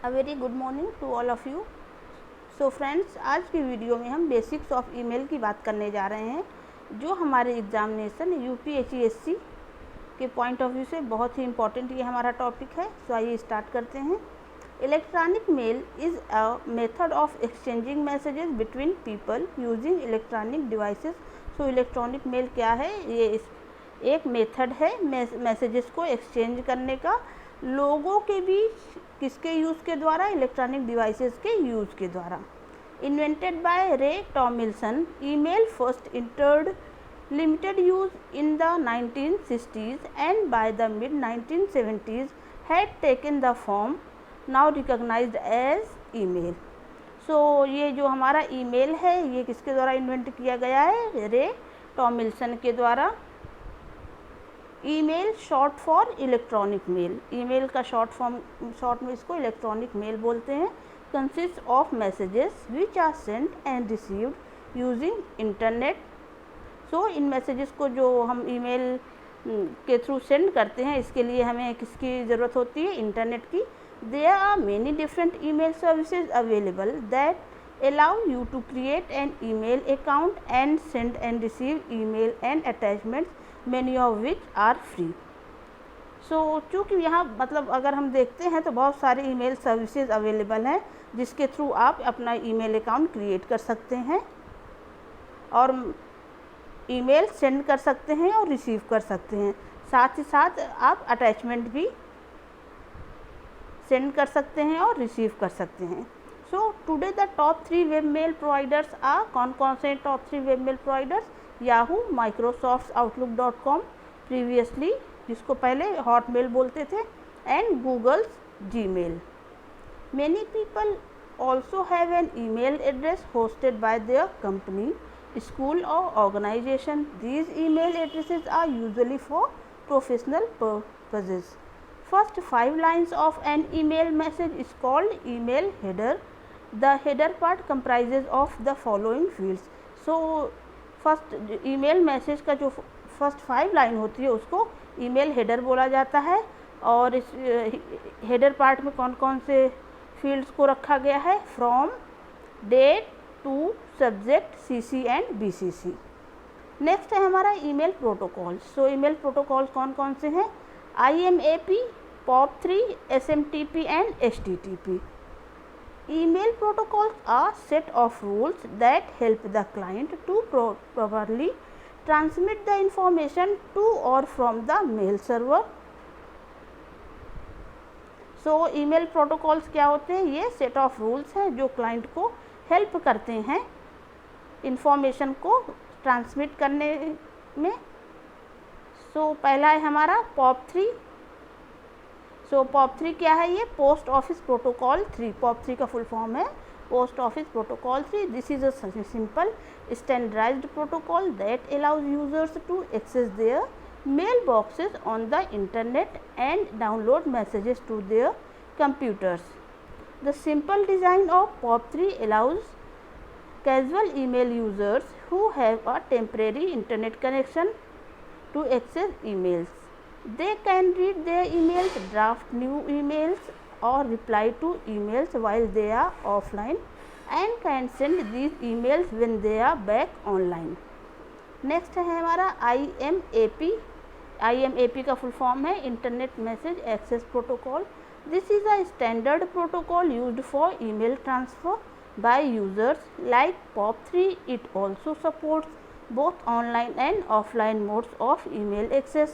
A very good morning to all of you. So friends, आज की video में हम बेसिक्स ऑफ ईमेल की बात करने जा रहे हैं, जो हमारे एग्जामिनेशन यूपीएससी के पॉइंट ऑफ व्यू से बहुत ही इम्पॉर्टेंट ये हमारा टॉपिक है। सो आइए स्टार्ट करते हैं। Electronic mail is a method of exchanging messages between people using electronic devices. So electronic mail क्या है? ये एक मेथड है मैसेजेस को एक्सचेंज करने का लोगों के बीच। किसके यूज़ के द्वारा? इलेक्ट्रॉनिक डिवाइसेस के यूज़ के द्वारा। इन्वेंटेड बाय रे टॉमिल्सन, email first entered limited use in the 1960s and by the mid 1970s had taken the form now recognized as email. So ये जो हमारा ईमेल है ये किसके द्वारा इन्वेंट किया गया है? रे टॉमिल्सन के द्वारा। Email short for electronic mail. Email का शॉर्ट में इसको इलेक्ट्रॉनिक मेल बोलते हैं। Consist of messages which are sent and received using internet. So इन मैसेजेस को जो हम ईमेल के थ्रू सेंड करते हैं, इसके लिए हमें किसकी ज़रूरत होती है? इंटरनेट की। There are many different email services available that allow you to create an email account and send and receive email and attachments, many of which are free. So चूँकि यहाँ मतलब अगर हम देखते हैं तो बहुत सारे ईमेल सर्विसेज अवेलेबल हैं जिसके थ्रू आप अपना ईमेल अकाउंट क्रिएट कर सकते हैं और ईमेल सेंड कर सकते हैं और रिसीव कर सकते हैं। साथ ही साथ आप अटैचमेंट भी सेंड कर सकते हैं और रिसीव कर सकते हैं। So today the top 3 web mail providers are, कौन से top 3 web mail providers? Yahoo, Microsoft आउटलुक.com प्रीवियसली, जिसको पहले हॉटमेल बोलते थे, and Google's Gmail. Many people also have an email address hosted by their company, school or organization. These email addresses are usually for professional purposes. First 5 lines of an email message is called email header. The header part comprises of the following fields. So first email message का जो first 5 line होती है उसको email header बोला जाता है और इस header part में कौन कौन से fields को रखा गया है? From, date, to, subject, CC and BCC। Next है हमारा email protocol. So email protocol कौन कौन से हैं? IMAP, POP3, SMTP and HTTP। Email protocols are set of rules that help the client to properly transmit the information to और from the mail server. So email protocols क्या होते हैं? ये set of rules हैं जो client को help करते हैं इंफॉर्मेशन को ट्रांसमिट करने में। सो पहला है हमारा POP3। सो POP3 क्या है? ये पोस्ट ऑफिस प्रोटोकॉल 3। POP3 का फुल फॉर्म है post office protocol 3। This is a simple standardised protocol that allows users to access their mailboxes on the internet and download messages to their computers. The simple design of POP3 allows casual email users who have a temporary internet connection to access emails. They can read their emails, draft new emails or reply to emails while they are offline and can send these emails when they are back online. Next है हमारा IMAP। IMAP का full form है internet message access protocol. This is a standard protocol used for email transfer by users. Like POP3, it also supports both online and offline modes of email access.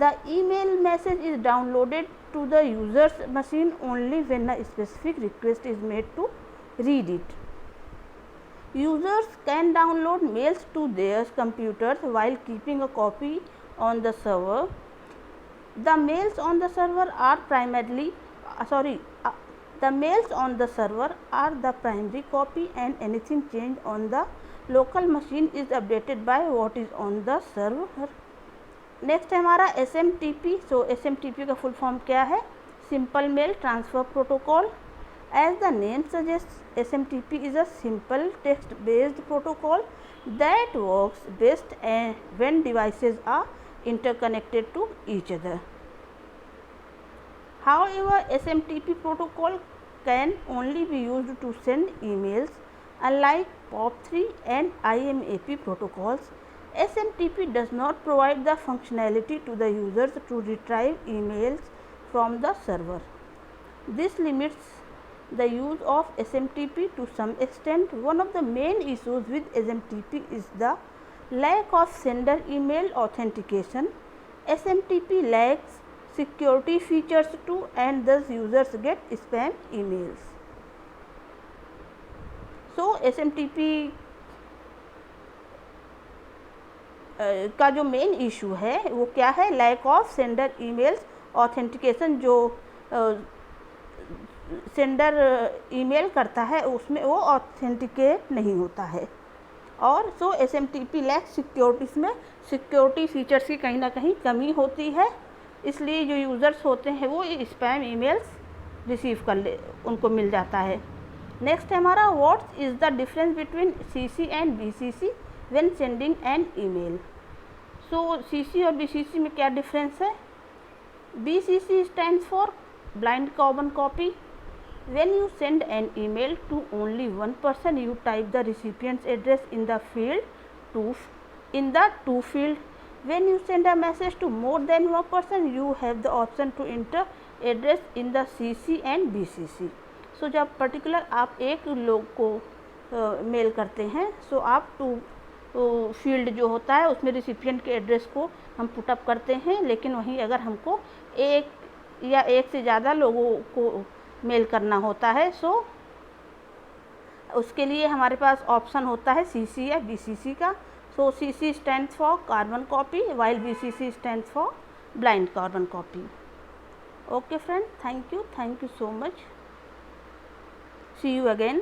The email message is downloaded to the user's machine only when a specific request is made to read it. Users can download mails to their computers while keeping a copy on the server. The mails on the server are the mails on the server are the primary copy and anything changed on the local machine is updated by what is on the server. Next है हमारा SMTP। So SMTP का full form क्या है? Simple mail transfer protocol. As the name suggest, SMTP is a simple text based protocol that works best when devices are interconnected to each other. However, SMTP protocol can only be used to send emails. Unlike POP3 and IMAP protocols, SMTP does not provide the functionality to the users to retrieve emails from the server. This limits the use of SMTP to some extent. One of the main issues with SMTP is the lack of sender email authentication. SMTP lacks security features too, and thus users get spam emails. So SMTP का जो main issue है वो क्या है, lack of sender emails authentication. जो sender email करता है उसमें वो ऑथेंटिकेट नहीं होता है। और सो SMTP लैक सिक्योरिटी, इसमें सिक्योरिटी फीचर्स की कहीं ना कहीं कमी होती है, इसलिए जो यूज़र्स होते हैं वो स्पैम ईमेल्स रिसीव कर ले, उनको मिल जाता है। नेक्स्ट है हमारा what is the difference between CC and BCC when sending an email. So CC और BCC में क्या डिफरेंस है। BCC stands for blind carbon copy. When you send an email to only one person, you type the recipient's address in the to field. When you send a message to more than one person, you have the option to enter address in the CC and BCC. So जब particular आप एक लोग को mail करते हैं, सो आप to field जो होता है उसमें रिसिपिएंट के एड्रेस को हम पुटअप करते हैं। लेकिन वहीं अगर हमको एक या एक से ज़्यादा लोगों को मेल करना होता है, सो उसके लिए हमारे पास ऑप्शन होता है CC या BCC का। So CC stands for carbon copy while BCC stands for blind carbon copy. Okay friend, thank you so much, see you again.